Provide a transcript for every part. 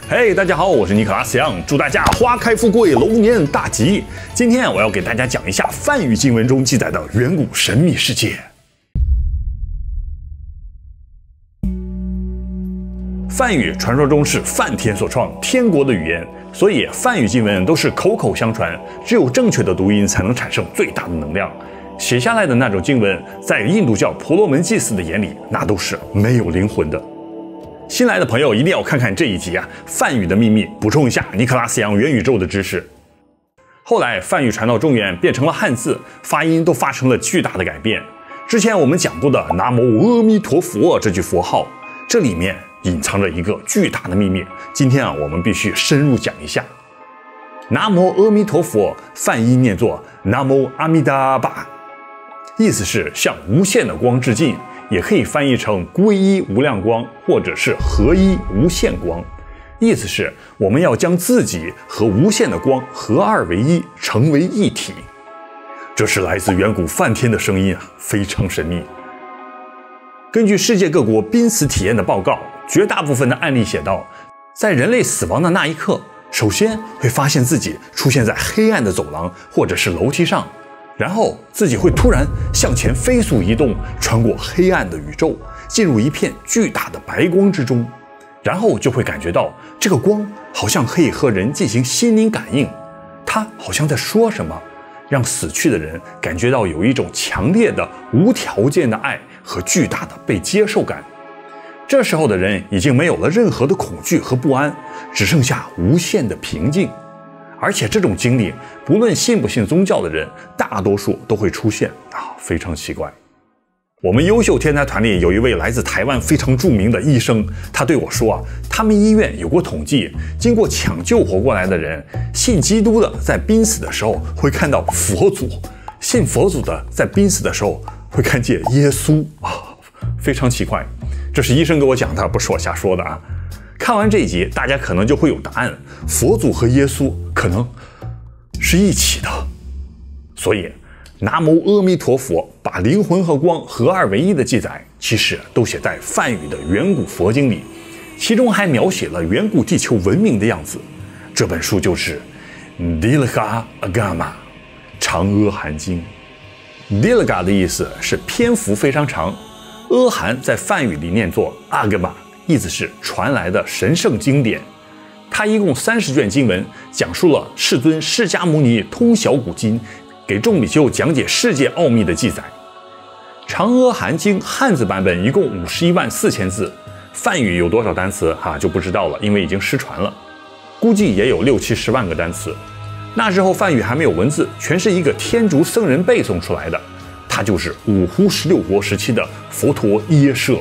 嘿，大家好，我是尼可拉斯杨，祝大家花开富贵，龙年大吉。今天我要给大家讲一下梵语经文中记载的远古神秘世界。梵语传说中是梵天所创，天国的语言，所以梵语经文都是口口相传，只有正确的读音才能产生最大的能量。写下来的那种经文，在印度教婆罗门祭司的眼里，那都是没有灵魂的。新来的朋友一定要看看这一集啊！梵语的秘密，补充一下尼可拉斯杨元宇宙的知识。后来梵语传到中原，变成了汉字，发音都发生了巨大的改变。之前我们讲过的南无阿弥陀佛这句佛号，这里面隐藏着一个巨大的秘密。今天啊，我们必须深入讲一下。南无阿弥陀佛，梵音念作南无阿弥达巴，意思是向无限的光致敬。也可以翻译成皈依无量光，或者是合一无限光，意思是我们要将自己和无限的光合二为一，成为一体。这是来自远古梵天的声音啊，非常神秘。根据世界各国濒死体验的报告，绝大部分的案例写道，在人类死亡的那一刻，首先会发现自己出现在黑暗的走廊或者是楼梯上。然后自己会突然向前飞速移动，穿过黑暗的宇宙，进入一片巨大的白光之中，然后就会感觉到这个光好像可以和人进行心灵感应，它好像在说什么，让死去的人感觉到有一种强烈的无条件的爱和巨大的被接受感。这时候的人已经没有了任何的恐惧和不安，只剩下无限的平静。而且这种经历，不论信不信宗教的人，大多数都会出现啊，非常奇怪。我们优秀天才团里有一位来自台湾非常著名的医生，他对我说啊，他们医院有过统计，经过抢救活过来的人，信基督的在濒死的时候会看到佛祖，信佛祖的在濒死的时候会看见耶稣啊，非常奇怪。这是医生给我讲的，不是我瞎说的啊。看完这一集，大家可能就会有答案，佛祖和耶稣可能是一起的。所以南无阿弥陀佛把灵魂和光合二为一的记载，其实都写在梵语的远古佛经里，其中还描写了远古地球文明的样子。这本书就是《Dilga Agama》长阿含经。Dilga 的意思是篇幅非常长，阿含在梵语里念作 Agama，意思是传来的神圣经典。它一共30卷经文，讲述了世尊释迦牟尼通晓古今，给众比丘讲解世界奥秘的记载。长阿含经汉字版本一共514000字，梵语有多少单词就不知道了，因为已经失传了，估计也有60-70万个单词。那时候梵语还没有文字，全是一个天竺僧人背诵出来的。他就是五胡16国时期的佛陀耶舍。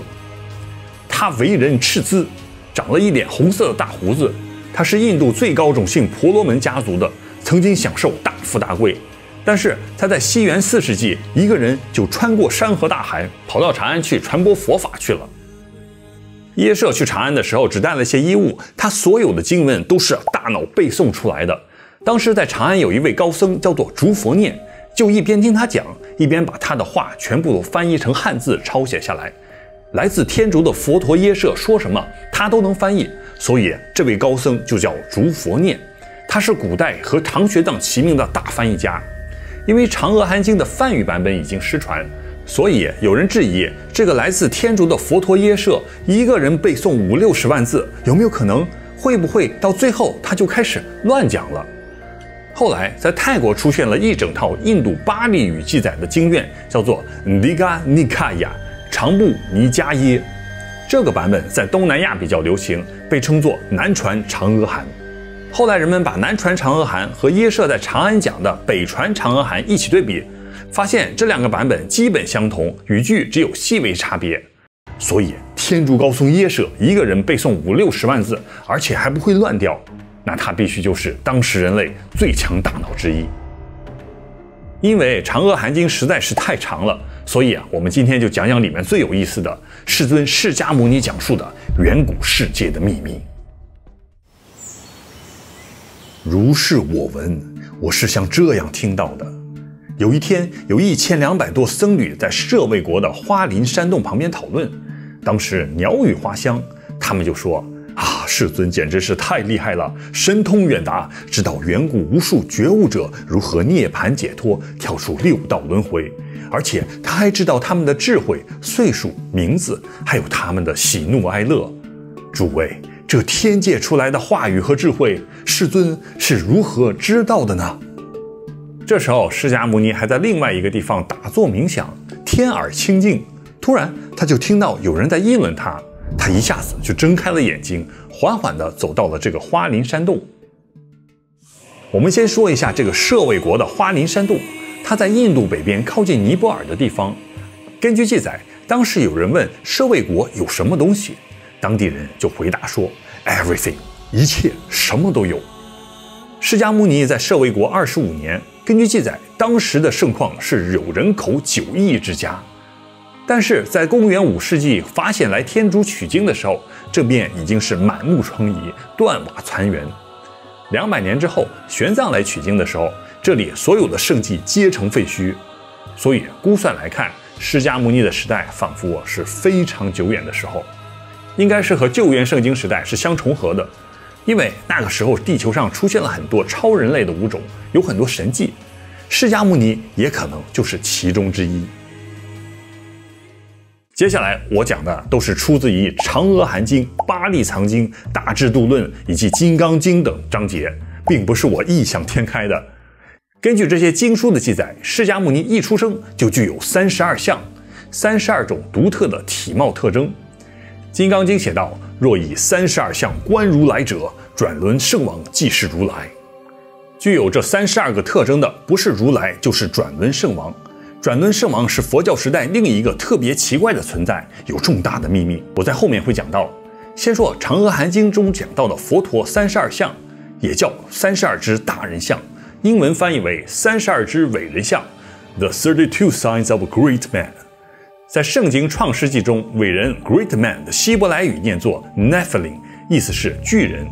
他为人赤姿，长了一脸红色的大胡子。他是印度最高种姓婆罗门家族的，曾经享受大富大贵。但是他在西元4世纪，一个人就穿过山河大海，跑到长安去传播佛法去了。耶舍去长安的时候，只带了些衣物，他所有的经文都是大脑背诵出来的。当时在长安有一位高僧叫做竺佛念，就一边听他讲，一边把他的话全部都翻译成汉字抄写下来。来自天竺的佛陀耶舍说什么，他都能翻译，所以这位高僧就叫竺佛念。他是古代和唐玄奘齐名的大翻译家。因为长阿含经的梵语版本已经失传，所以有人质疑这个来自天竺的佛陀耶舍一个人背诵50-60万字，有没有可能？会不会到最后他就开始乱讲了？后来在泰国出现了一整套印度巴利语记载的经卷，叫做 Digha Nikaya 长部尼迦耶，这个版本在东南亚比较流行，被称作南传长阿含。后来人们把南传长阿含和耶舍在长安讲的北传长阿含一起对比，发现这两个版本基本相同，语句只有细微差别。所以天竺高僧耶舍一个人背诵50-60万字，而且还不会乱掉，那他必须就是当时人类最强大脑之一。因为长阿含经实在是太长了，所以我们今天就讲讲里面最有意思的世尊释迦牟尼讲述的远古世界的秘密。如是我闻，我是像这样听到的。有一天，有1200多僧侣在舍卫国的花林山洞旁边讨论，当时鸟语花香，他们就说：世尊简直是太厉害了，神通远达，知道远古无数觉悟者如何涅槃解脱，跳出6道轮回。而且他还知道他们的智慧、岁数、名字，还有他们的喜怒哀乐。诸位，这天界出来的话语和智慧，世尊是如何知道的呢？这时候，释迦牟尼还在另外一个地方打坐冥想，天耳清净。突然，他就听到有人在议论他，他一下子就睁开了眼睛，缓缓地走到了这个花林山洞。我们先说一下这个舍卫国的花林山洞，它在印度北边靠近尼泊尔的地方。根据记载，当时有人问舍卫国有什么东西，当地人就回答说 everything， 一切，什么都有。释迦牟尼在舍卫国25年，根据记载，当时的盛况是有人口9亿之家。但是在公元5世纪发现来天竺取经的时候，这边已经是满目疮痍，断瓦残垣。200年之后，玄奘来取经的时候，这里所有的圣迹皆成废墟。所以估算来看，释迦牟尼的时代仿佛是非常久远的时候，应该是和旧约圣经时代是相重合的。因为那个时候地球上出现了很多超人类的物种，有很多神迹，释迦牟尼也可能就是其中之一。接下来我讲的都是出自于《嫦娥含经》《八力藏经》《大智度论》以及《金刚经》等章节，并不是我异想天开的。根据这些经书的记载，释迦牟尼一出生就具有32相，32种独特的体貌特征。《金刚经》写道：若以32相观如来者，转轮圣王即是如来。具有这32个特征的，不是如来就是转轮圣王。转轮圣王是佛教时代另一个特别奇怪的存在，有重大的秘密，我在后面会讲到。先说《嫦娥含经》中讲到的佛陀32相，也叫32只大人相，英文翻译为32只伟人相 The 32 signs of a great man。 在圣经创世纪中，伟人 Great Man 的希伯来语念作 Nephilim， 意思是巨人。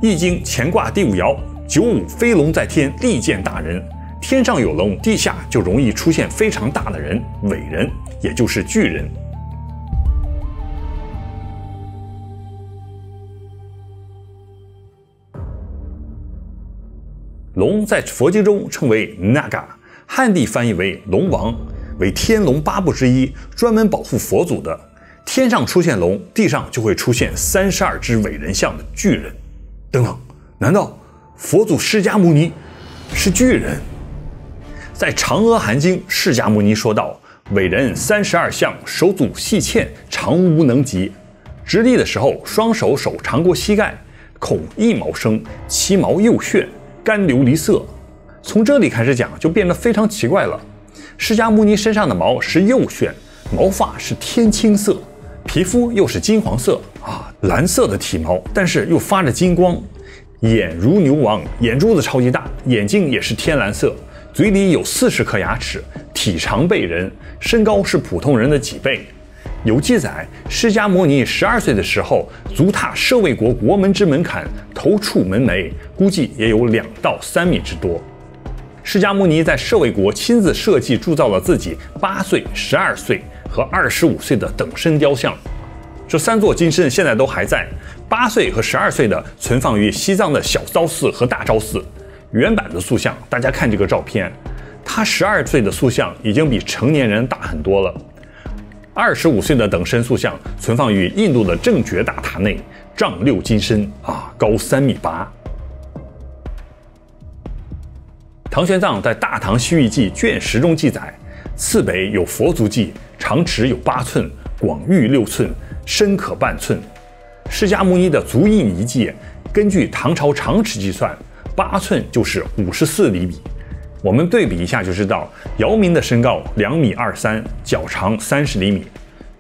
易经乾卦第5爻95飞龙在天，利见大人。天上有龙，地下就容易出现非常大的人，伟人，也就是巨人。龙在佛经中称为 Naga， 汉地翻译为龙王，为天龙8部之一，专门保护佛祖的。天上出现龙，地上就会出现32只伟人像的巨人。等等，难道佛祖释迦牟尼是巨人？在《嫦娥含经》，释迦牟尼说道：伟人32相，手足细欠，长无能及。直立的时候，双手长过膝盖，口一毛生，其毛右旋，干流离色。从这里开始讲，就变得非常奇怪了。释迦牟尼身上的毛是右旋，毛发是天青色，皮肤又是金黄色蓝色的体毛，但是又发着金光。眼如牛王，眼珠子超级大，眼睛也是天蓝色。嘴里有40颗牙齿，体长辈人，身高是普通人的几倍。有记载，释迦牟尼12岁的时候，足踏舍卫国国门之门槛，头触门楣，估计也有2到3米之多。释迦牟尼在舍卫国亲自设计铸造了自己8岁、12岁和25岁的等身雕像。这3座金身现在都还在，8岁和12岁的存放于西藏的小昭寺和大昭寺。原版的塑像，大家看这个照片，他12岁的塑像已经比成年人大很多了。25岁的等身塑像存放于印度的正觉大塔内，丈6金身高3.8米。唐玄奘在《大唐西域记》卷10中记载，次北有佛足迹，长尺有8寸，广域6寸，深可半寸。释迦牟尼的足印遗迹，根据唐朝长尺计算，8寸就是54厘米。我们对比一下就知道，姚明的身高2.23米，脚长30厘米，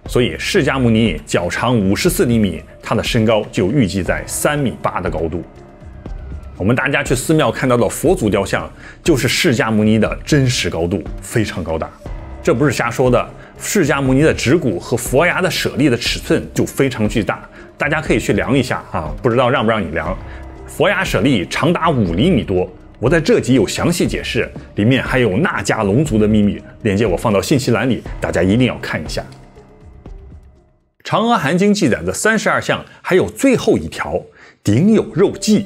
所以释迦牟尼脚长54厘米，他的身高就预计在3.8米的高度。我们大家去寺庙看到的佛祖雕像，就是释迦牟尼的真实高度，非常高大。这不是瞎说的，释迦牟尼的指骨和佛牙的舍利的尺寸就非常巨大，大家可以去量一下不知道让不让你量。佛牙舍利长达5厘米多，我在这集有详细解释，里面还有那迦龙族的秘密，链接我放到信息栏里，大家一定要看一下。嫦娥含经记载的32相还有最后一条顶有肉髻，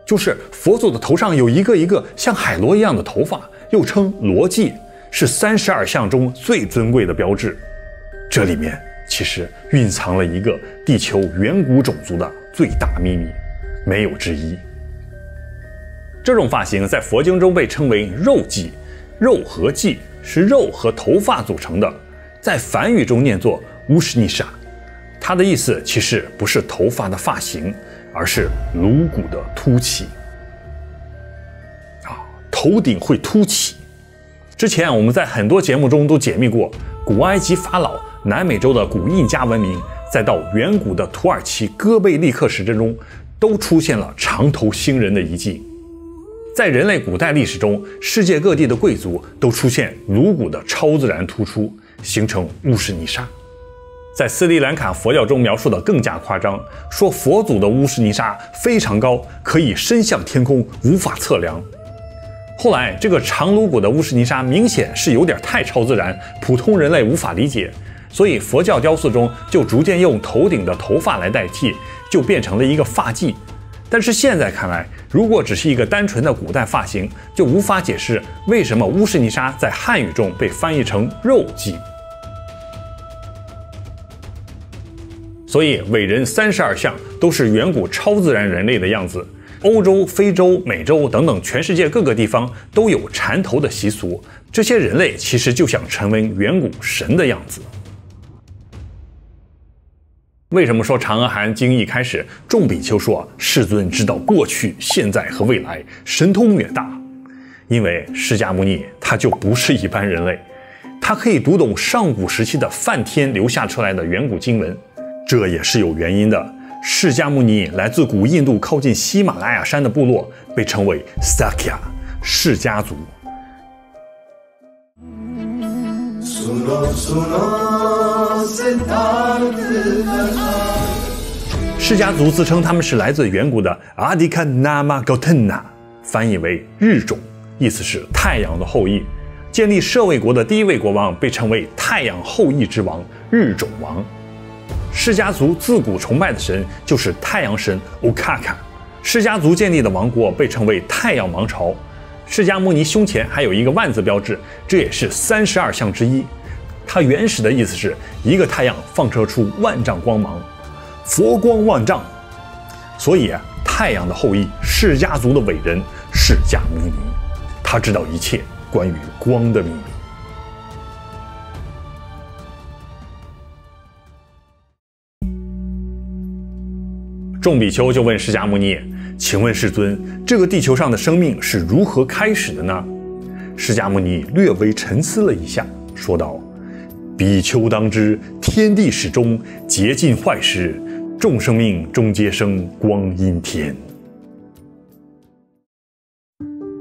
就是佛祖的头上有一个一个像海螺一样的头发，又称螺髻，是32相中最尊贵的标志。这里面其实蕴藏了一个地球远古种族的最大秘密，没有之一。这种发型在佛经中被称为肉髻，肉和髻是肉和头发组成的，在梵语中念作乌什尼莎，它的意思其实不是头发的发型，而是颅骨的凸起。头顶会凸起。之前我们在很多节目中都解密过，古埃及法老、南美洲的古印加文明，再到远古的土耳其哥贝利克时阵中，都出现了长头星人的遗迹。在人类古代历史中，世界各地的贵族都出现颅骨的超自然突出，形成乌什尼莎。在斯里兰卡佛教中描述的更加夸张，说佛祖的乌什尼莎非常高，可以伸向天空，无法测量。后来这个长颅骨的乌什尼莎明显是有点太超自然，普通人类无法理解，所以佛教雕塑中就逐渐用头顶的头发来代替，就变成了一个发髻。但是现在看来，如果只是一个单纯的古代发型，就无法解释为什么乌什尼莎在汉语中被翻译成肉髻。所以伟人32相都是远古超自然人类的样子。欧洲、非洲、美洲等等全世界各个地方都有缠头的习俗，这些人类其实就想成为远古神的样子。为什么说嫦娥含经一开始众比丘说世尊知道过去、现在和未来，神通远大？因为释迦牟尼他就不是一般人类，他可以读懂上古时期的梵天留下出来的远古经文，这也是有原因的。释迦牟尼来自古印度靠近喜马拉雅山的部落，被称为 Sakya 释迦族。释迦族自称他们是来自远古的 Adika Nama Gautama， 翻译为日种，意思是太阳的后裔。建立舍卫国的第一位国王被称为太阳后裔之王，日种王。释迦族自古崇拜的神就是太阳神 Okaka， 释迦族建立的王国被称为太阳王朝。释迦牟尼胸前还有一个万字标志，这也是32相之一。它原始的意思是一个太阳放射出万丈光芒，佛光万丈。所以太阳的后裔释迦族的伟人释迦牟尼，他知道一切关于光的秘密。众比丘就问释迦牟尼：“请问世尊，这个地球上的生命是如何开始的呢？”释迦牟尼略微沉思了一下，说道：“比丘当知，天地始终，竭尽坏时，众生命终皆生光阴天。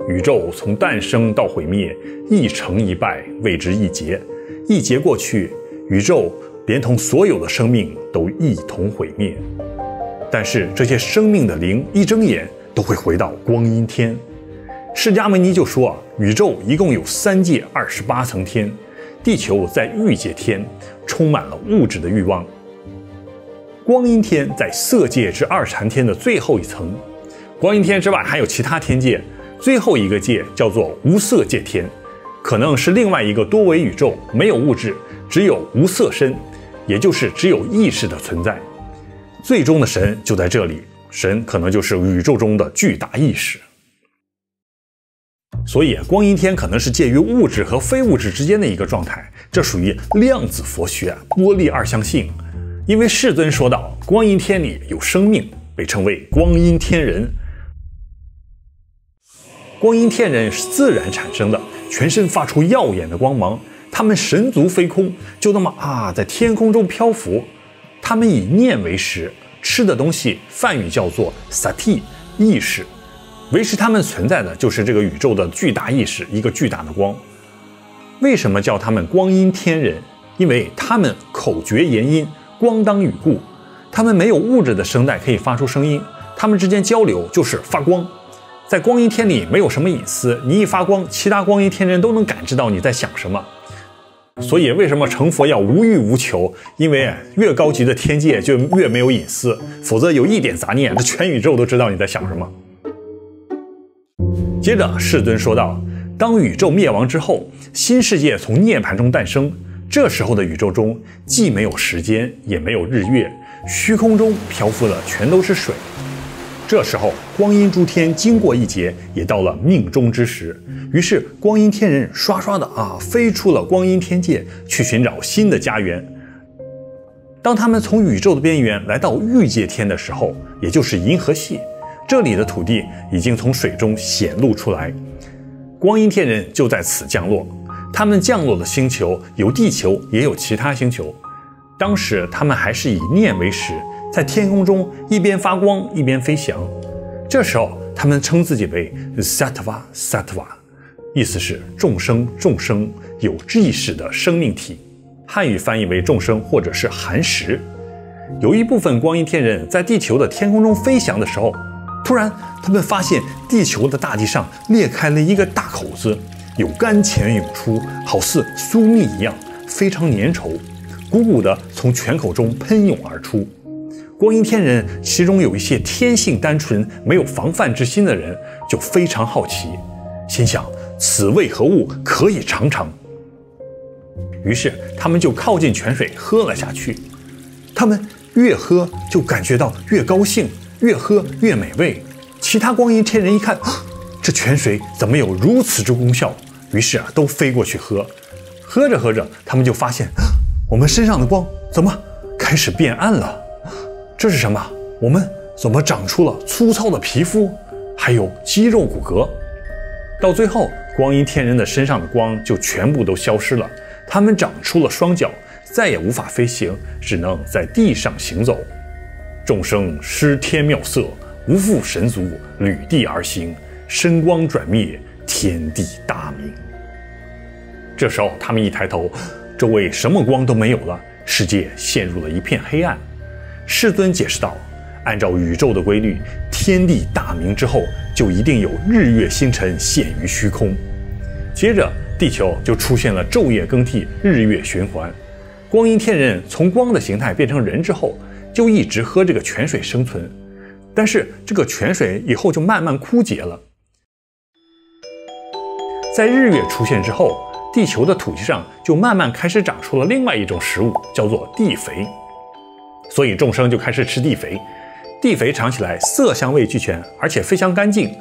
宇宙从诞生到毁灭，一成一败，谓之一劫。一劫过去，宇宙连同所有的生命都一同毁灭。但是这些生命的灵一睁眼都会回到光阴天。”释迦牟尼就说，宇宙一共有3界28层天，地球在欲界天，充满了物质的欲望。光阴天在色界至二禅天的最后一层，光阴天之外还有其他天界，最后一个界叫做无色界天，可能是另外一个多维宇宙，没有物质，只有无色身，也就是只有意识的存在。最终的神就在这里，神可能就是宇宙中的巨大意识。所以光阴天可能是介于物质和非物质之间的一个状态，这属于量子佛学波粒二象性。因为世尊说到光阴天里有生命，被称为光阴天人。光阴天人是自然产生的，全身发出耀眼的光芒，他们神足飞空，就那么在天空中漂浮。他们以念为食，吃的东西梵语叫做 sati 意识，维持他们存在的就是这个宇宙的巨大意识，一个巨大的光。为什么叫他们光阴天人？因为他们口诀言音，光当语故，他们没有物质的声带可以发出声音，他们之间交流就是发光。在光阴天里没有什么隐私，你一发光，其他光阴天人都能感知到你在想什么。所以为什么成佛要无欲无求？因为越高级的天界就越没有隐私，否则有一点杂念，这全宇宙都知道你在想什么。接着世尊说道，当宇宙灭亡之后，新世界从涅槃中诞生。这时候的宇宙中既没有时间，也没有日月，虚空中漂浮的全都是水。这时候光阴诸天经过一劫，也到了命中之时。于是光阴天人刷刷的飞出了光阴天界，去寻找新的家园。当他们从宇宙的边缘来到欲界天的时候，也就是银河系，这里的土地已经从水中显露出来，光阴天人就在此降落。他们降落的星球有地球，也有其他星球。当时他们还是以念为食，在天空中一边发光一边飞翔。这时候他们称自己为 Sattva Sattva， 意思是众生众生，有意识的生命体，汉语翻译为众生或者是寒食。有一部分光阴天人在地球的天空中飞翔的时候，突然他们发现地球的大地上裂开了一个大口子，有甘泉涌出，好似酥蜜一样，非常粘稠，鼓鼓地从泉口中喷涌而出。光阴天人其中有一些天性单纯、没有防范之心的人，就非常好奇，心想此为何物，可以尝尝。于是他们就靠近泉水喝了下去。他们越喝就感觉到越高兴，越喝越美味。其他光阴天人一看，这泉水怎么有如此之功效？于是都飞过去喝。喝着喝着，他们就发现，我们身上的光怎么开始变暗了？这是什么？我们怎么长出了粗糙的皮肤，还有肌肉骨骼？到最后，光阴天人的身上的光就全部都消失了，他们长出了双脚，再也无法飞行，只能在地上行走。众生失天妙色，无复神足，履地而行，身光转灭，天地大明。这时候他们一抬头，周围什么光都没有了，世界陷入了一片黑暗。世尊解释道，按照宇宙的规律，天地大明之后，就一定有日月星辰现于虚空。接着地球就出现了昼夜更替，日月循环。光阴天人从光的形态变成人之后，就一直喝这个泉水生存，但是这个泉水以后就慢慢枯竭了。在日月出现之后，地球的土地上就慢慢开始长出了另外一种食物，叫做地肥。所以众生就开始吃地肥，地肥尝起来色香味俱全，而且非常干净。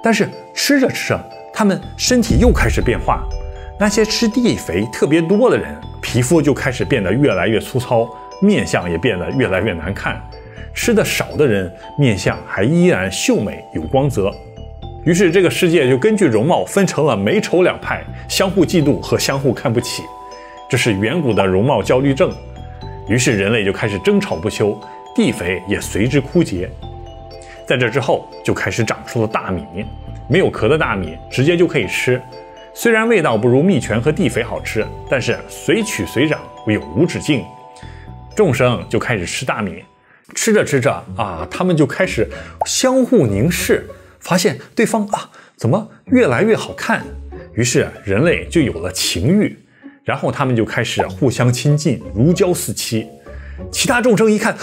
但是吃着吃着，他们身体又开始变化。那些吃地肥特别多的人，皮肤就开始变得越来越粗糙，面相也变得越来越难看。吃的少的人，面相还依然秀美有光泽。于是这个世界就根据容貌分成了美丑两派，相互嫉妒和相互看不起，这是远古的容貌焦虑症。于是人类就开始争吵不休，地肥也随之枯竭。在这之后就开始长出了大米，没有壳的大米直接就可以吃，虽然味道不如蜜泉和地肥好吃，但是随取随长，永无止境。众生就开始吃大米，吃着吃着他们就开始相互凝视，发现对方怎么越来越好看，于是人类就有了情欲，然后他们就开始互相亲近，如胶似漆。其他众生一看，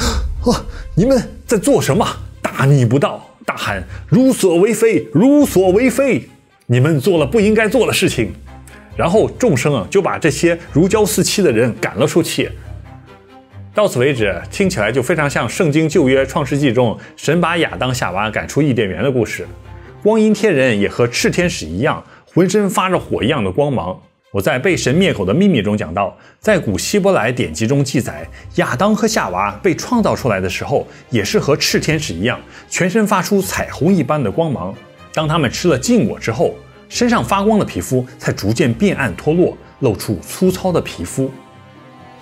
你们在做什么？大逆不道，大喊如所为非，如所为非，你们做了不应该做的事情。然后众生就把这些如胶似漆的人赶了出去。到此为止，听起来就非常像圣经旧约创世纪中神把亚当夏娃赶出伊甸园的故事。光阴天人也和炽天使一样，浑身发着火一样的光芒。我在被神灭口的秘密中讲到，在古希伯来典籍中记载，亚当和夏娃被创造出来的时候，也是和炽天使一样，全身发出彩虹一般的光芒。当他们吃了禁果之后，身上发光的皮肤才逐渐变暗脱落，露出粗糙的皮肤。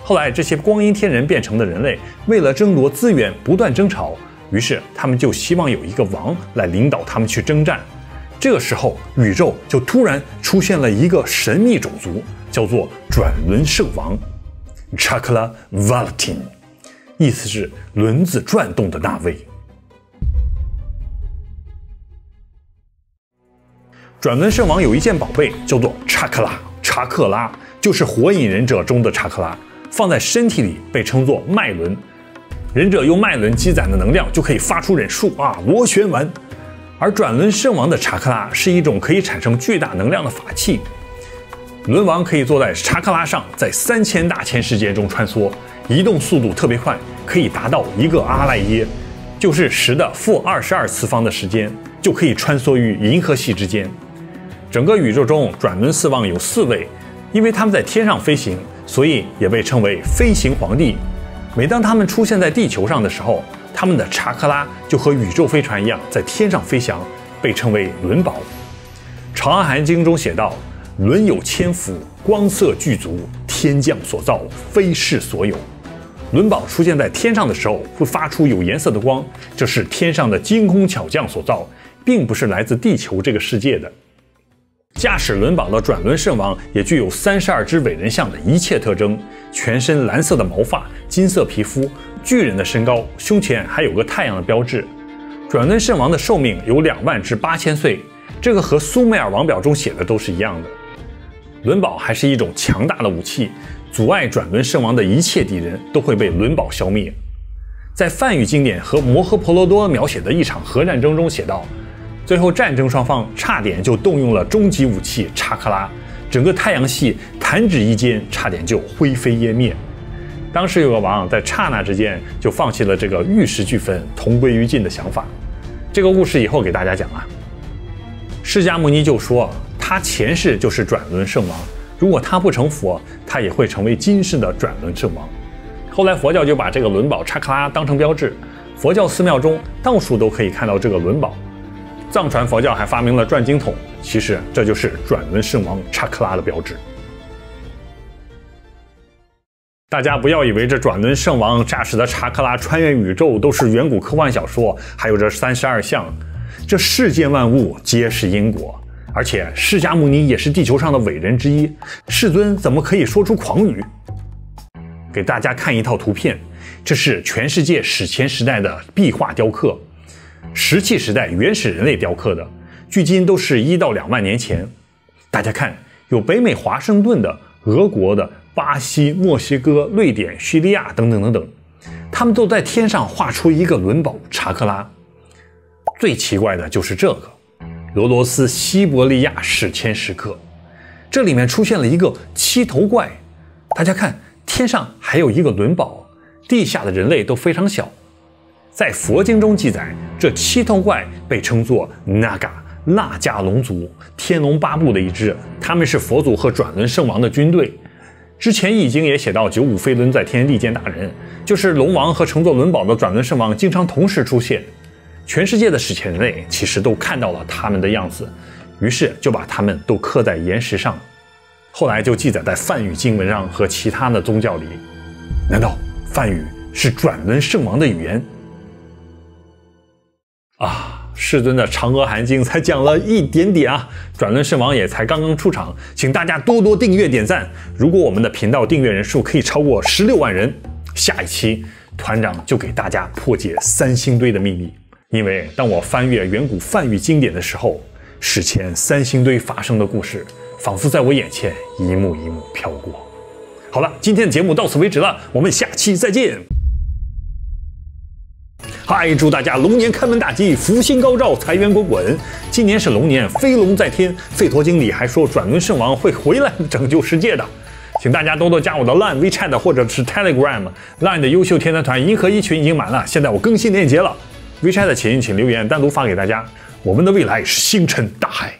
后来这些光阴天人变成的人类，为了争夺资源不断争吵，于是他们就希望有一个王来领导他们去征战。这个时候宇宙就突然出现了一个神秘种族，叫做转轮圣王 Chakra Valatin， 意思是轮子转动的那位。转轮圣王有一件宝贝叫做查克拉，查克拉就是火影忍者中的查克拉，放在身体里被称作脉轮。忍者用脉轮积攒的能量就可以发出忍术螺旋丸。而转轮圣王的查克拉是一种可以产生巨大能量的法器。轮王可以坐在查克拉上，在3000大千世界中穿梭，移动速度特别快，可以达到1个阿赖耶，就是10的-22次方的时间，就可以穿梭于银河系之间。整个宇宙中，转轮四王有4位，因为他们在天上飞行，所以也被称为飞行皇帝。每当他们出现在地球上的时候，他们的查克拉就和宇宙飞船一样在天上飞翔，被称为轮宝。《长安含经》中写道：“轮有千幅，光色具足，天降所造，非世所有。”轮宝出现在天上的时候，会发出有颜色的光，这是天上的精空巧匠所造，并不是来自地球这个世界的。驾驶轮宝的转轮圣王也具有32只伟人像的一切特征：全身蓝色的毛发，金色皮肤，巨人的身高，胸前还有个太阳的标志。转轮圣王的寿命有2万至8000岁，这个和苏美尔王表中写的都是一样的。轮宝还是一种强大的武器，阻碍转轮圣王的一切敌人都会被轮宝消灭。在梵语经典和摩诃婆罗多描写的一场核战争中写道：最后战争双方差点就动用了终极武器查克拉，整个太阳系弹指一间差点就灰飞烟灭。当时有个王在刹那之间就放弃了这个玉石俱焚同归于尽的想法。这个故事以后给大家讲释迦牟尼就说他前世就是转轮圣王，如果他不成佛，他也会成为今世的转轮圣王。后来佛教就把这个轮宝查克拉当成标志，佛教寺庙中到处都可以看到这个轮宝。藏传佛教还发明了转经筒，其实这就是转轮圣王查克拉的标志。大家不要以为这转轮圣王驾驶的查克拉穿越宇宙都是远古科幻小说，还有这32象，这世间万物皆是因果。而且释迦牟尼也是地球上的伟人之一，世尊怎么可以说出狂语？给大家看一套图片，这是全世界史前时代的壁画雕刻，石器时代原始人类雕刻的，距今都是1到2万年前。大家看，有北美华盛顿的、俄国的、巴西、墨西哥、瑞典、叙利亚等等等等，他们都在天上画出一个轮宝查克拉。最奇怪的就是这个俄罗斯西伯利亚史前石刻，这里面出现了一个7头怪。大家看，天上还有一个轮宝，地下的人类都非常小。在佛经中记载，这7头怪被称作那迦龙族，天龙8部的一支，他们是佛祖和转轮圣王的军队。之前易经也写到95飞轮在天，利见大人，就是龙王和乘坐轮宝的转轮圣王经常同时出现。全世界的史前人类其实都看到了他们的样子，于是就把他们都刻在岩石上，后来就记载在梵语经文上和其他的宗教里。难道梵语是转轮圣王的语言？世尊的《嫦娥含经》才讲了一点点转轮圣王也才刚刚出场，请大家多多订阅点赞。如果我们的频道订阅人数可以超过16万人，下一期团长就给大家破解3星堆的秘密。因为当我翻阅远古梵语经典的时候，史前3星堆发生的故事仿佛在我眼前一幕一幕飘过。好了，今天的节目到此为止了，我们下期再见。嗨，祝大家龙年开门大吉，福星高照，财源滚滚。今年是龙年，飞龙在天。吠陀经里还说转轮圣王会回来拯救世界的。请大家多多加我的 Line、WeChat 或者是 Telegram。Line 的优秀天团团银河1群已经满了，现在我更新链接了。WeChat 的请留言单独发给大家。我们的未来是星辰大海。